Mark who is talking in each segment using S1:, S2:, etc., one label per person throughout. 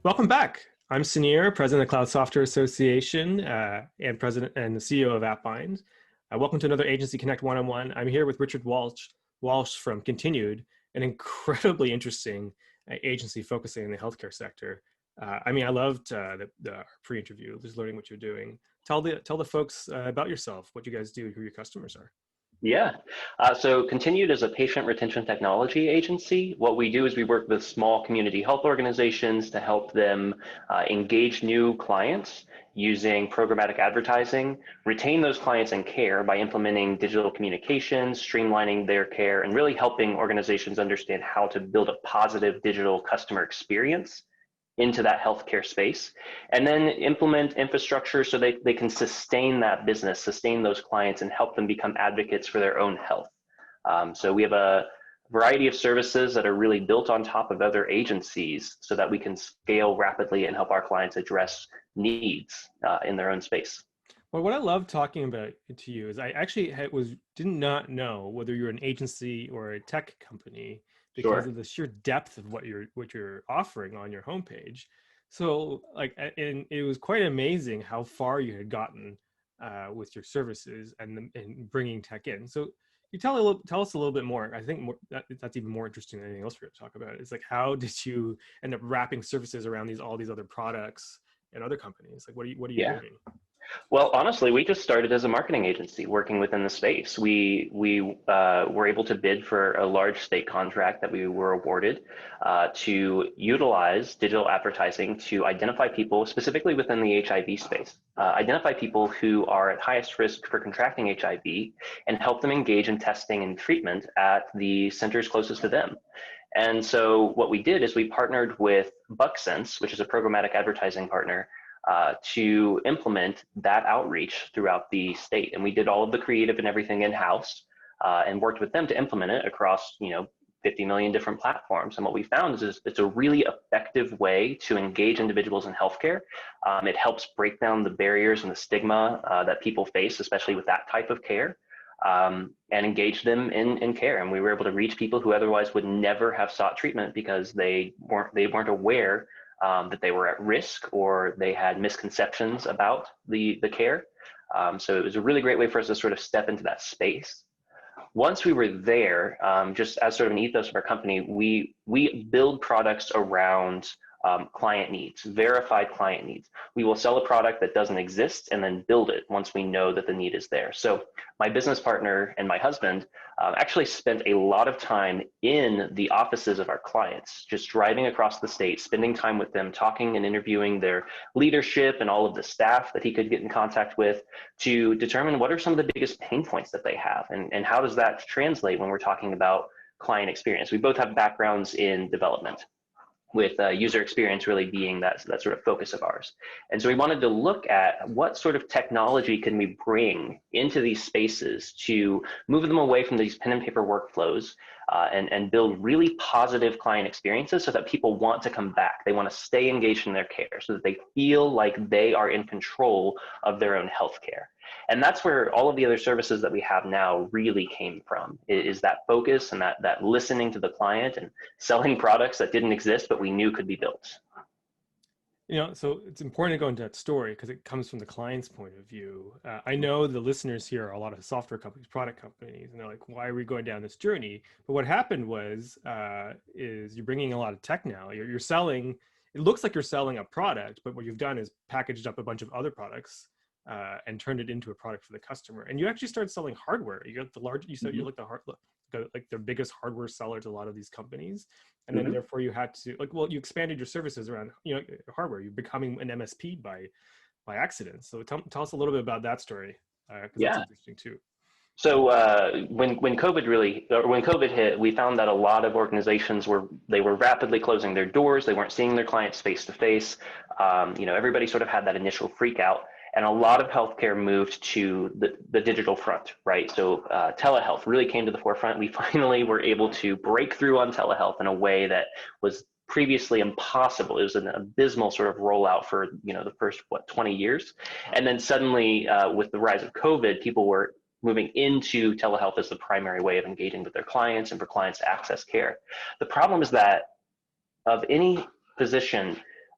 S1: Welcome back. I'm Sunir, President of Cloud Software Association and President and the CEO of AppBind. Welcome to another Agency Connect one-on-one. I'm here with Richard Walsh from Continuud, an incredibly interesting agency focusing in the healthcare sector. I loved the pre-interview, just learning what you're doing. Tell the folks about yourself, what you guys do, who your customers are.
S2: Yeah. So Continuud is a patient retention technology agency. What we do is we work with small community health organizations to help them engage new clients using programmatic advertising, retain those clients in care by implementing digital communications, streamlining their care, and really helping organizations understand how to build a positive digital customer experience into that healthcare space, and then implement infrastructure so they can sustain that business, sustain those clients, and help them become advocates for their own health. So we have a variety of services that are really built on top of other agencies so that we can scale rapidly and help our clients address needs in their own space.
S1: Well, what I love talking about to you is I actually did not know whether you're an agency or a tech company because of the sheer depth of what you're offering on your homepage. So and it was quite amazing how far you had gotten with your services and bringing tech in. So you tell us a little bit more. I think that's even more interesting than anything else we're going to talk about. It's like, how did you end up wrapping services around all these other products and other companies? Like, what are you doing?
S2: Well, honestly, we just started as a marketing agency working within the space. We were able to bid for a large state contract that we were awarded to utilize digital advertising to identify people specifically within the HIV space, identify people who are at highest risk for contracting HIV and help them engage in testing and treatment at the centers closest to them. And so what we did is we partnered with BuckSense, which is a programmatic advertising partner, to implement that outreach throughout the state. And we did all of the creative and everything in-house and worked with them to implement it across 50 million different platforms. And what we found is it's a really effective way to engage individuals in healthcare. It helps break down the barriers and the stigma that people face, especially with that type of care, and engage them in care. And we were able to reach people who otherwise would never have sought treatment because they weren't aware that they were at risk or they had misconceptions about the care. So it was a really great way for us to sort of step into that space. Once we were there, just as sort of an ethos of our company, we build products around client needs, verified client needs. We will sell a product that doesn't exist and then build it once we know that the need is there. So my business partner and my husband actually spent a lot of time in the offices of our clients, just driving across the state, spending time with them, talking and interviewing their leadership and all of the staff that he could get in contact with to determine what are some of the biggest pain points that they have and how does that translate when we're talking about client experience. We both have backgrounds in development, with user experience really being that sort of focus of ours. And so we wanted to look at what sort of technology can we bring into these spaces to move them away from these pen and paper workflows and build really positive client experiences so that people want to come back. They want to stay engaged in their care so that they feel like they are in control of their own healthcare. And that's where all of the other services that we have now really came from, is that focus and that listening to the client and selling products that didn't exist, but we knew could be built.
S1: So it's important to go into that story because it comes from the client's point of view. I know the listeners here are a lot of software companies, product companies, and they're like, why are we going down this journey? But what happened was, is you're bringing a lot of tech now. You're selling, it looks like you're selling a product, but what you've done is packaged up a bunch of other products and turned it into a product for the customer. And you actually started selling hardware. You got you said you're like the biggest hardware seller to a lot of these companies. And then therefore you had to you expanded your services around, hardware. You're becoming an MSP by accident. So tell us a little bit about that story. Because that's interesting too.
S2: So when COVID hit, we found that a lot of organizations were rapidly closing their doors. They weren't seeing their clients face to face. Everybody sort of had that initial freak out. And a lot of healthcare moved to the digital front, right? So telehealth really came to the forefront. We finally were able to break through on telehealth in a way that was previously impossible. It was an abysmal sort of rollout for the first 20 years. And then suddenly with the rise of COVID, people were moving into telehealth as the primary way of engaging with their clients and for clients to access care. The problem is that of any physician,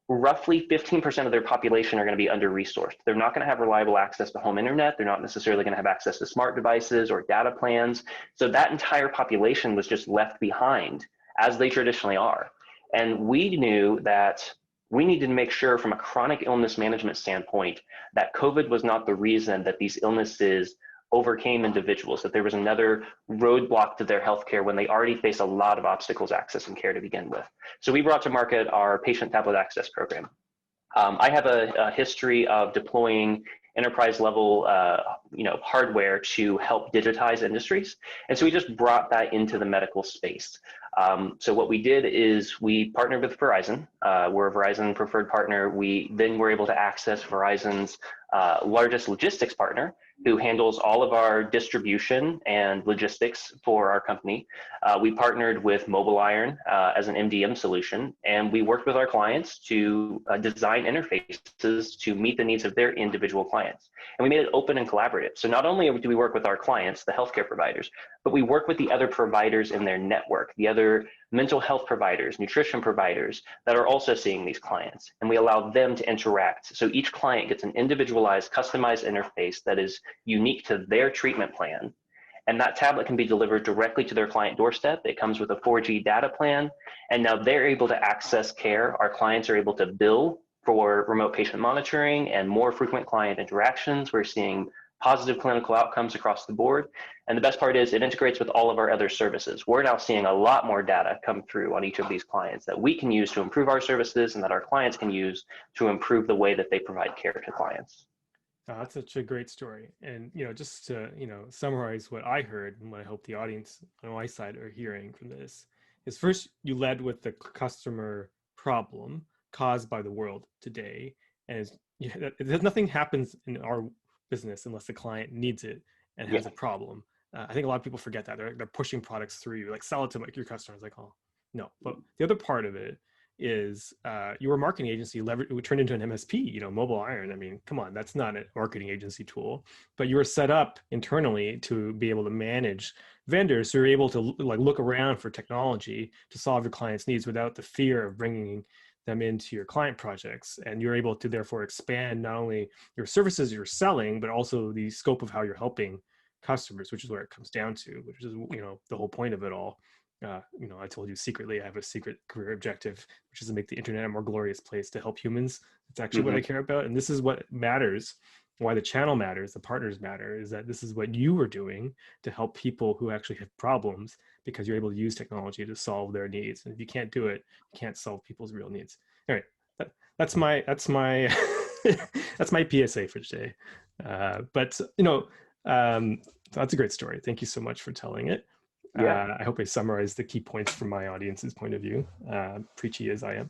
S2: roughly 15% of their population are going to be under-resourced. They're not going to have reliable access to home internet. They're not necessarily going to have access to smart devices or data plans. So that entire population was just left behind, as they traditionally are. And we knew that we needed to make sure from a chronic illness management standpoint that COVID was not the reason that these illnesses overcame individuals, that there was another roadblock to their healthcare when they already face a lot of obstacles accessing care to begin with. So we brought to market our patient tablet access program. I have a history of deploying enterprise level hardware to help digitize industries. And so we just brought that into the medical space. So what we did is we partnered with Verizon. We're a Verizon preferred partner. We then were able to access Verizon's largest logistics partner, who handles all of our distribution and logistics for our company. We partnered with MobileIron as an MDM solution, and we worked with our clients to design interfaces to meet the needs of their individual clients. And we made it open and collaborative. So not only do we work with our clients, the healthcare providers, but we work with the other providers in their network, the other mental health providers, nutrition providers that are also seeing these clients. And we allow them to interact. So each client gets an individualized, customized interface that is unique to their treatment plan. And that tablet can be delivered directly to their client doorstep. It comes with a 4G data plan. And now they're able to access care. Our clients are able to bill for remote patient monitoring and more frequent client interactions. We're seeing positive clinical outcomes across the board. And the best part is it integrates with all of our other services. We're now seeing a lot more data come through on each of these clients that we can use to improve our services and that our clients can use to improve the way that they provide care to clients.
S1: That's such a great story. And, just to, summarize what I heard and what I hope the audience on my side are hearing from this is, first, you led with the customer problem caused by the world today. And nothing happens in our business unless the client needs it and has a problem. I think a lot of people forget that. They're pushing products through you, like sell it to your customers. Like, oh, no. But the other part of it is you were a marketing agency, we turned into an MSP, MobileIron. I mean, come on, that's not a marketing agency tool, but you were set up internally to be able to manage vendors. So you're able to look around for technology to solve your clients' needs without the fear of bringing them into your client projects. And you're able to therefore expand not only your services you're selling, but also the scope of how you're helping customers, which is where it comes down to, which is, the whole point of it all. I told you secretly, I have a secret career objective, which is to make the internet a more glorious place to help humans. It's actually what I care about. And this is what matters, why the channel matters, the partners matter, is that this is what you are doing to help people who actually have problems, because you're able to use technology to solve their needs. And if you can't do it, you can't solve people's real needs. All right, that's my that's my PSA for today. But that's a great story. Thank you so much for telling it.
S2: Yeah.
S1: I hope I summarized the key points from my audience's point of view, preachy as I am.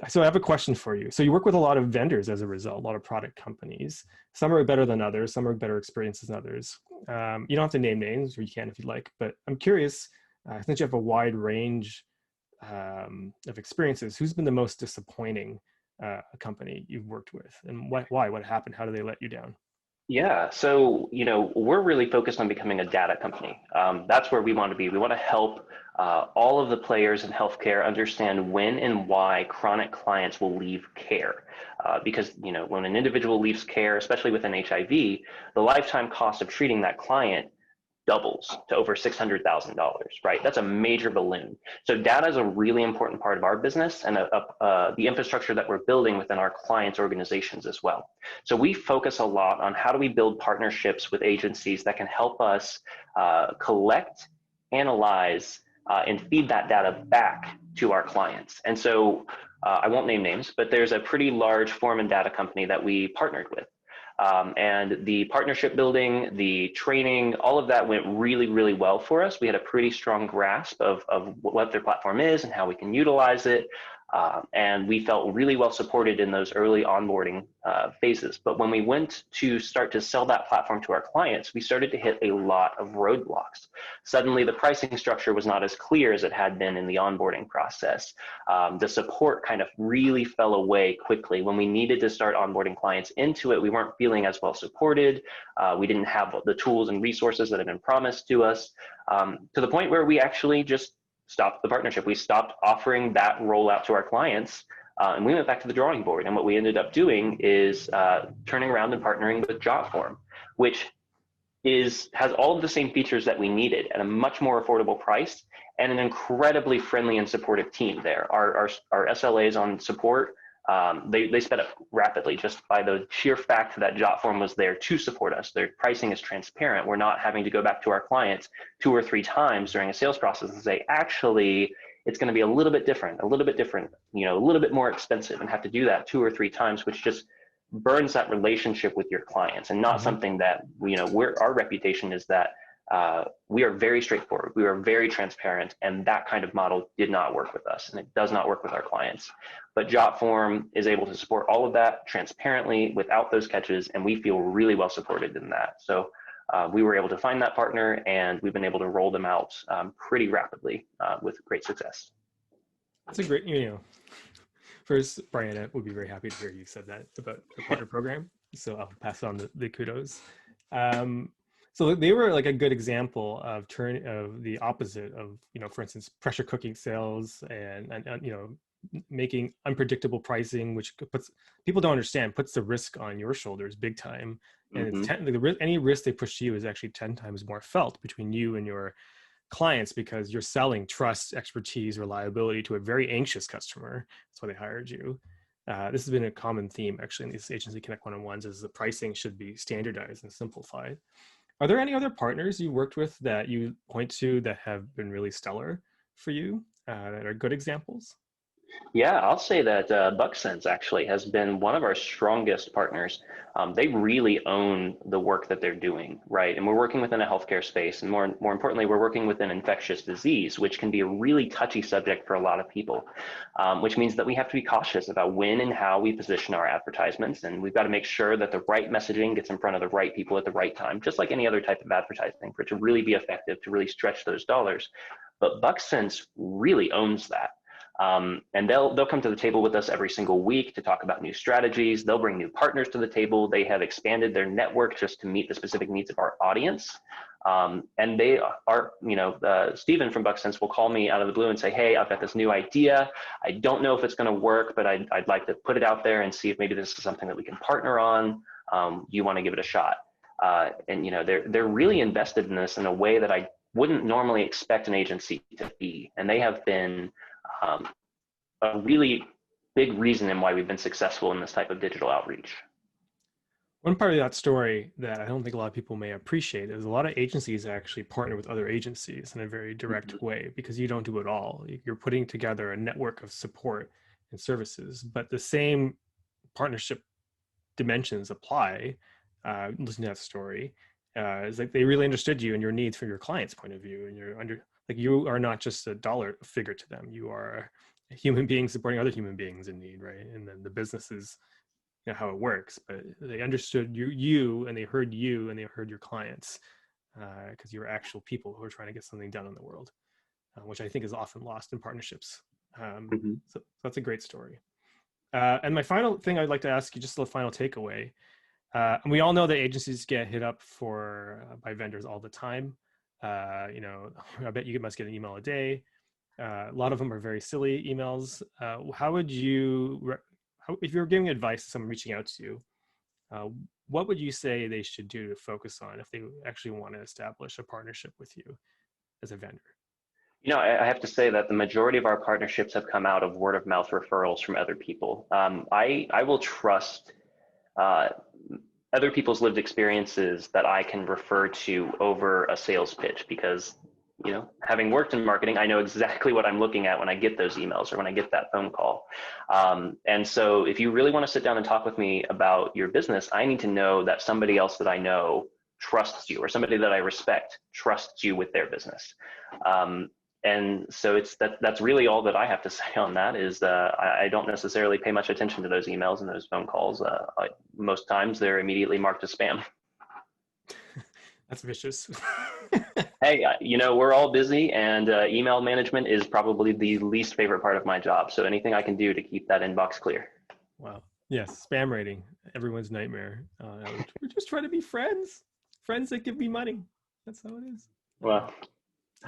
S1: So I have a question for you. So you work with a lot of vendors as a result, a lot of product companies. Some are better than others. Some are better experiences than others. You don't have to name names, or you can if you'd like, but I'm curious, since you have a wide range of experiences, who's been the most disappointing company you've worked with, and why? What happened? How did they let you down?
S2: Yeah, so we're really focused on becoming a data company. That's where we want to be. We want to help all of the players in healthcare understand when and why chronic clients will leave care. Because when an individual leaves care, especially with an HIV, the lifetime cost of treating that client doubles to over $600,000, right? That's a major balloon. So data is a really important part of our business and the infrastructure that we're building within our clients' organizations as well. So we focus a lot on how do we build partnerships with agencies that can help us collect, analyze, and feed that data back to our clients. And so I won't name names, but there's a pretty large form and data company that we partnered with. And the partnership building, the training, all of that went really, really well for us. We had a pretty strong grasp of what their platform is and how we can utilize it. And we felt really well supported in those early onboarding phases. But when we went to start to sell that platform to our clients, we started to hit a lot of roadblocks. Suddenly, the pricing structure was not as clear as it had been in the onboarding process. The support kind of really fell away quickly. When we needed to start onboarding clients into it, we weren't feeling as well supported. We didn't have the tools and resources that had been promised to us, to the point where we actually just stopped the partnership. We stopped offering that rollout to our clients And we went back to the drawing board. And what we ended up doing is turning around and partnering with Jotform, which has all of the same features that we needed at a much more affordable price and an incredibly friendly and supportive team there. Our SLAs on support, they sped up rapidly just by the sheer fact that Jotform was there to support us. Their pricing is transparent. We're not having to go back to our clients 2 or 3 times during a sales process and say, actually, it's going to be a little bit different, a little bit more expensive, and have to do that 2 or 3 times, which just burns that relationship with your clients, and not something that, our reputation is that we are very straightforward, we are very transparent, and that kind of model did not work with us, and it does not work with our clients. But Jotform is able to support all of that transparently without those catches, and we feel really well supported in that. So we were able to find that partner, and we've been able to roll them out pretty rapidly with great success.
S1: That's a great, first, Brian, I would be very happy to hear you said that about the partner program. So I'll pass on the kudos. So they were like a good example of the opposite of, for instance, pressure cooking sales and making unpredictable pricing, which people don't understand, puts the risk on your shoulders big time. And it's any risk they push to you is actually 10 times more felt between you and your clients, because you're selling trust, expertise, reliability to a very anxious customer. That's why they hired you. This has been a common theme actually in these Agency Connect one-on-ones, is the pricing should be standardized and simplified. Are there any other partners you worked with that you point to that have been really stellar for you, that are good examples?
S2: Yeah, I'll say that BuckSense actually has been one of our strongest partners. They really own the work that they're doing, right? And we're working within a healthcare space, and more importantly, we're working within infectious disease, which can be a really touchy subject for a lot of people, which means that we have to be cautious about when and how we position our advertisements, and we've got to make sure that the right messaging gets in front of the right people at the right time, just like any other type of advertising, for it to really be effective, to really stretch those dollars. But BuckSense really owns that. And they'll come to the table with us every single week to talk about new strategies. They'll bring new partners to the table. They have expanded their network just to meet the specific needs of our audience. And they are, Stephen from BuckSense will call me out of the blue and say, hey, I've got this new idea. I don't know if it's going to work, but I'd like to put it out there and see if maybe this is something that we can partner on. You want to give it a shot? And they're really invested in this in a way that I wouldn't normally expect an agency to be. And they have been a really big reason in why we've been successful in this type of digital outreach.
S1: One part of that story that I don't think a lot of people may appreciate is a lot of agencies actually partner with other agencies in a very direct way, because you don't do it all. You're putting together a network of support and services, but the same partnership dimensions apply. Listening to that story, is like they really understood you and your needs from your client's point of view, and you are not just a dollar figure to them. You are a human being supporting other human beings in need, right? And then the business is how it works. But they understood you, and they heard you, and they heard your clients, because you're actual people who are trying to get something done in the world, which I think is often lost in partnerships. So that's a great story. And my final thing I'd like to ask you, just a final takeaway. And we all know that agencies get hit up by vendors all the time. I bet you must get an email a day. A lot of them are very silly emails. How would you, if you were giving advice to someone reaching out to you, what would you say they should do to focus on if they actually want to establish a partnership with you as a vendor?
S2: I have to say that the majority of our partnerships have come out of word of mouth referrals from other people. I will trust other people's lived experiences that I can refer to over a sales pitch, because having worked in marketing, I know exactly what I'm looking at when I get those emails or when I get that phone call. And so if you really want to sit down and talk with me about your business, I need to know that somebody else that I know trusts you, or somebody that I respect trusts you with their business. And so that's really all that I have to say on that. Is I don't necessarily pay much attention to those emails and those phone calls. Most times they're immediately marked as spam.
S1: That's vicious.
S2: Hey, we're all busy, and email management is probably the least favorite part of my job. So anything I can do to keep that inbox clear.
S1: Wow. Yes, spam rating, everyone's nightmare. We're just trying to be friends that give me money. That's how it is.
S2: Well.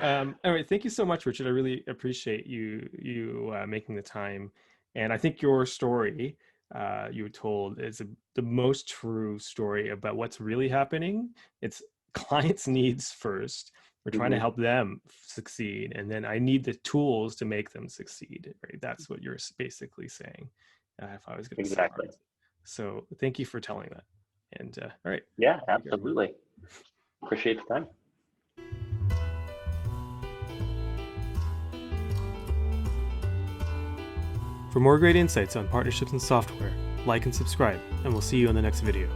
S1: All right. Thank you so much, Richard. I really appreciate you making the time And I think your story you were told is the most true story about what's really happening. It's clients' needs first. We're trying to
S2: Hmm.
S1: help them succeed, and then I need the tools to make them succeed. Right? That's what you're basically saying. If I was going to
S2: Exactly.
S1: summarize it. So thank you for telling that. And all right,
S2: Yeah,
S1: take care, everyone.
S2: absolutely. Appreciate the time.
S1: For more great insights on partnerships and software, like and subscribe, and we'll see you in the next video.